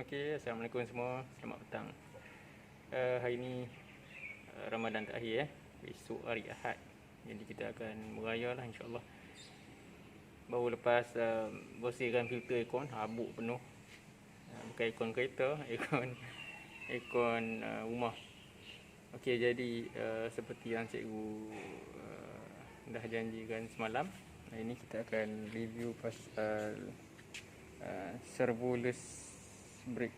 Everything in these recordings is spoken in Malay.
Okey, Assalamualaikum semua. Selamat petang. Hari ni Ramadan terakhir Besok hari Ahad. Jadi kita akan beraya lah insya-Allah. Baru lepas bersihkan filter aircon, habuk penuh. Bukan aircon kereta, aircon rumah. Okey, jadi seperti yang cikgu dah janjikan semalam, hari ni kita akan review pasal servoless brake.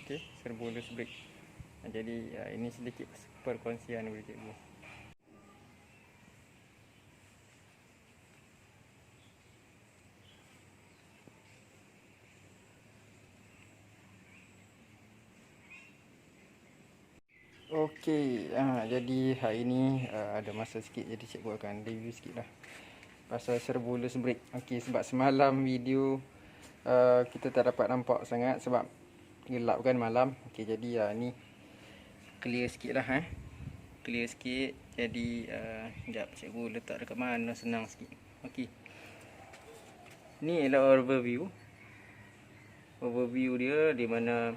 Okey, servoless brake. Jadi ini sedikit perkongsian daripada cikgu. Okey, jadi hari ni ada masa sikit, jadi cikgu akan review sikit lah pasal servoless brake. Okey, sebab semalam video kita tak dapat nampak sangat sebab gelap kan malam. Okey, jadi ni clear sikit lah clear sikit. Jadi sekejap cikgu letak dekat mana senang sikit. Okey, ni adalah overview dia di mana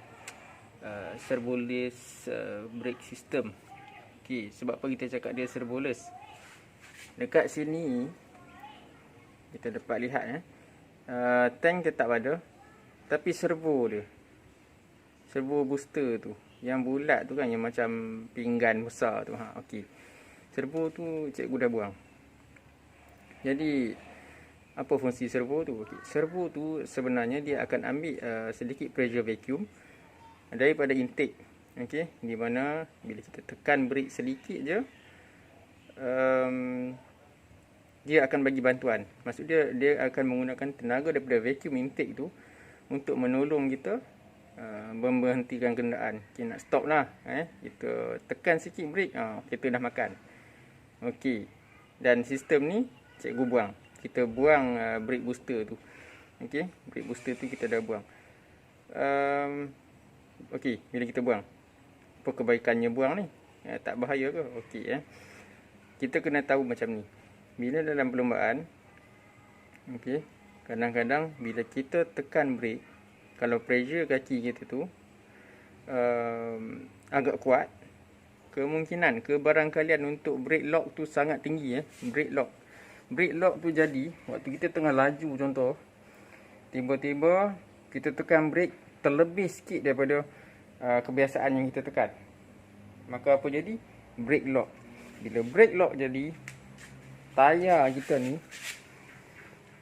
servoless brake system. Okey, sebab apa kita cakap dia servoless? Dekat sini kita dapat lihat tank tetap ada, tapi servo booster tu yang bulat tu kan, yang macam pinggan besar tu. Okey, servo tu cikgu dah buang. Jadi apa fungsi servo tu? Okey, servo tu sebenarnya dia akan ambil sedikit pressure vacuum daripada intake. Okey, di mana bila kita tekan brake sedikit je, dia akan bagi bantuan. Maksud dia akan menggunakan tenaga daripada vacuum intake tu untuk menolong kita memberhentikan kenderaan. Okay, nak stop lah, kita tekan sikit brake, kita dah makan. Okey, dan sistem ni cikgu buang. Kita buang brake booster tu. Okey, brake booster tu kita dah buang. Okey, bila kita buang, apa kebaikannya buang ni? Tak bahaya ke? Okey, kita kena tahu macam ni. Bila dalam perlombaan, okey, kadang-kadang bila kita tekan brake, kalau pressure kaki kita tu agak kuat, kemungkinan kebarangkalian untuk brake lock tu sangat tinggi. Brake lock tu jadi waktu kita tengah laju, contoh tiba-tiba kita tekan brake terlebih sikit daripada kebiasaan yang kita tekan, maka apa jadi? Brake lock. Bila brake lock jadi, tayar kita ni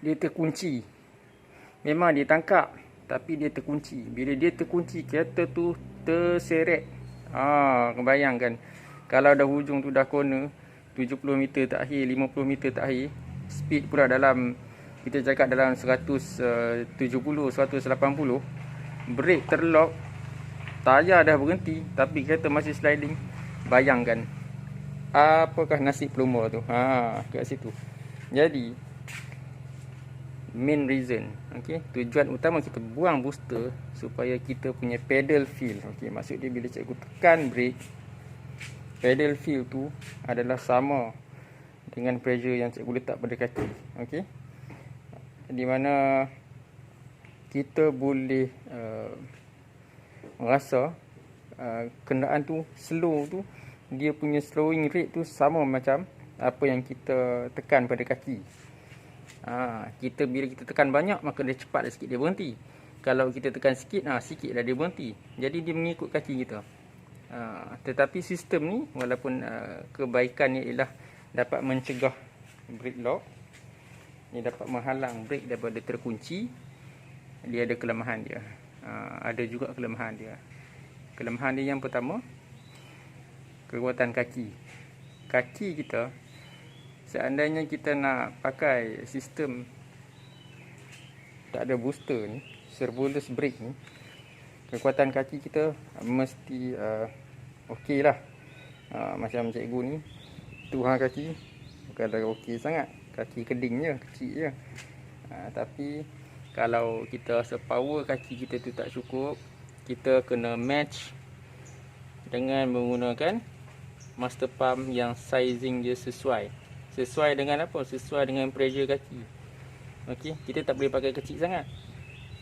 dia terkunci. Memang dia tangkap, tapi dia terkunci. Bila dia terkunci, kereta tu terseret. Kebayangkan kalau dah hujung tu dah corner 70 meter tak akhir, 50 meter tak akhir, speed pula dalam, kita cakap dalam 170, 180, brake terlock, tayar dah berhenti tapi kereta masih sliding. Bayangkan apakah nasib pelumba tu. Kat situ. Jadi main reason, okey, tujuan utama kita buang booster supaya kita punya pedal feel. Okey, maksud dia bila cikgu tekan brake, pedal feel tu adalah sama dengan pressure yang cikgu letak pada kaki. Okey, di mana kita boleh rasa kenderaan tu slow tu, dia punya slowing rate tu sama macam apa yang kita tekan pada kaki. Kita bila kita tekan banyak, maka dia cepat sikit dia berhenti. Kalau kita tekan sikit, sikit dah dia berhenti. Jadi dia mengikut kaki kita. Tetapi sistem ni, walaupun kebaikannya ialah dapat mencegah brake lock, dia dapat menghalang brake daripada terkunci, dia ada kelemahan dia. Ada juga kelemahan dia. Kelemahan dia yang pertama, kekuatan kaki. Kaki kita, seandainya kita nak pakai sistem tak ada booster ni, servoless brake ni, kekuatan kaki kita mesti okey lah. Macam cikgu ni, tuhan kaki bukanlah okey sangat, kaki keding je, kecil je. Tapi kalau kita rasa power kaki kita tu tak cukup, kita kena match dengan menggunakan master pump yang sizing dia sesuai. Sesuai dengan apa? Sesuai dengan pressure kaki. Okey, kita tak boleh pakai kecil sangat.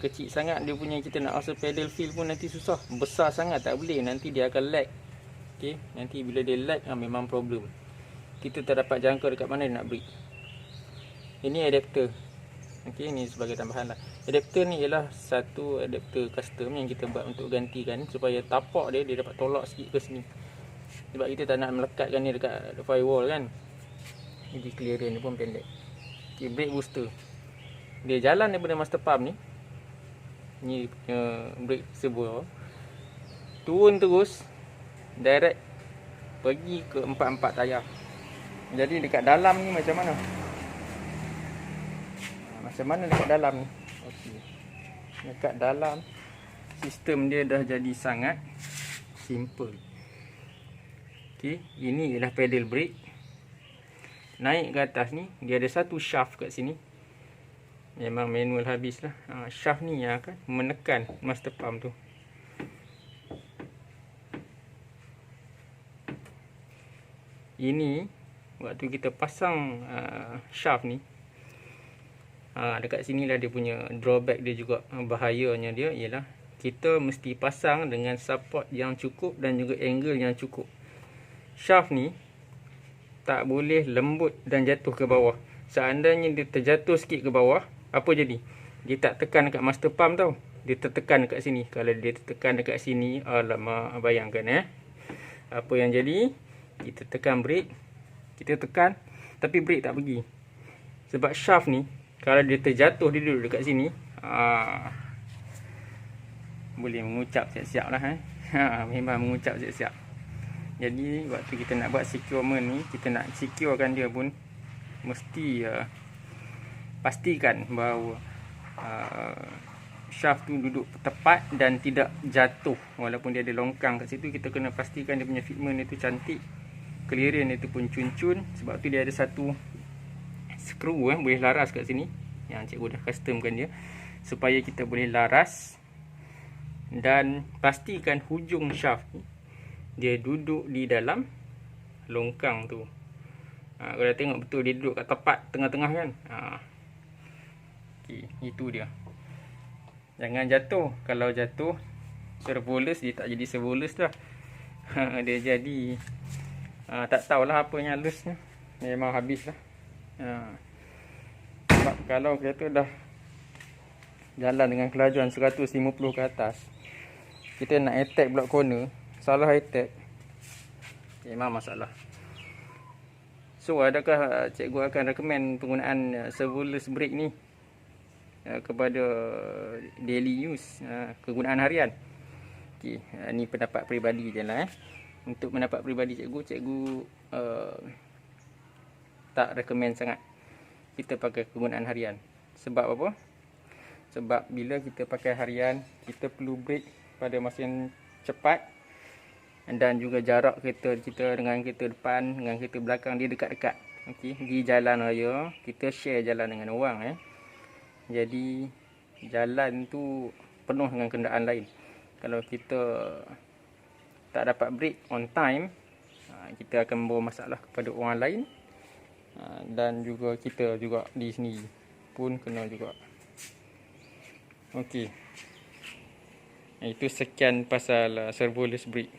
kecil sangat dia punya, kita nak rasa pedal feel pun nanti susah. Besar sangat tak boleh, nanti dia akan lag. Okey, nanti bila dia lag memang problem. Kita tak dapat jangka dekat mana dia nak break. Ini adapter. Okey, ni sebagai tambahan lah. Adapter ni ialah satu adapter custom yang kita buat untuk gantikan supaya tapak dia dapat tolak sikit ke sini. Sebab kita tak nak melekatkan ni dekat firewall kan. Jadi clearance ni pun pendek. Okey, brake booster. Dia jalan daripada master pump ni. Ni punya brake servo. Turun terus direct pergi ke 4 tayar. Jadi dekat dalam ni macam mana? Macam mana dekat dalam ni? Okey. Dekat dalam sistem dia dah jadi sangat simple. Okey, ini ialah pedal brake. Naik ke atas ni, dia ada satu shaft kat sini. Memang manual habis lah. Shaft ni yang akan menekan master pump tu. Ini waktu kita pasang shaft ni, dekat sini lah dia punya drawback dia juga. Bahayanya dia ialah kita mesti pasang dengan support yang cukup dan juga angle yang cukup. Shaft ni tak boleh lembut dan jatuh ke bawah. Seandainya dia terjatuh sikit ke bawah, apa jadi? Dia tak tekan dekat master pump tau. Dia tertekan dekat sini. Kalau dia tertekan dekat sini, alamak, bayangkan apa yang jadi? Kita tekan brake, kita tekan, tapi brake tak pergi. Sebab shaft ni, kalau dia terjatuh, dia duduk dekat sini, boleh mengucap siap-siap lah. Memang mengucap siap-siap. Jadi waktu kita nak buat securement ni, kita nak securekan dia pun mesti pastikan bahawa shaft tu duduk tepat dan tidak jatuh. Walaupun dia ada longkang kat situ, kita kena pastikan dia punya fitment itu cantik, clearance itu pun cun-cun. Sebab tu dia ada satu skru boleh laras kat sini, yang cikgu dah customkan dia supaya kita boleh laras. Dan pastikan hujung shaft ni dia duduk di dalam longkang tu. Kalau dah tengok betul dia duduk kat tepat tengah-tengah kan. Okay, itu dia. Jangan jatuh. Kalau jatuh servoless, dia tak jadi servoless dah. Dia jadi tak tahulah apa yang loose-nya. Memang habis lah. Sebab kalau kereta dah jalan dengan kelajuan 150 ke atas, kita nak attack block corner, salah attack, memang masalah. So adakah cikgu akan recommend penggunaan servoless brake ni kepada daily use, kegunaan harian? Okey, ni pendapat peribadi je lah. Untuk pendapat peribadi cikgu tak recommend sangat kita pakai kegunaan harian. Sebab apa? Sebab bila kita pakai harian, kita perlu brake pada masa yang cepat, dan juga jarak kereta kita dengan kereta depan, dengan kereta belakang dia dekat-dekat. Okey, di jalan raya kita share jalan dengan orang Jadi jalan tu penuh dengan kenderaan lain. Kalau kita tak dapat brake on time, kita akan membawa masalah kepada orang lain, dan juga kita juga di sini pun kena juga. Okey, itu sekian pasal servoless brake.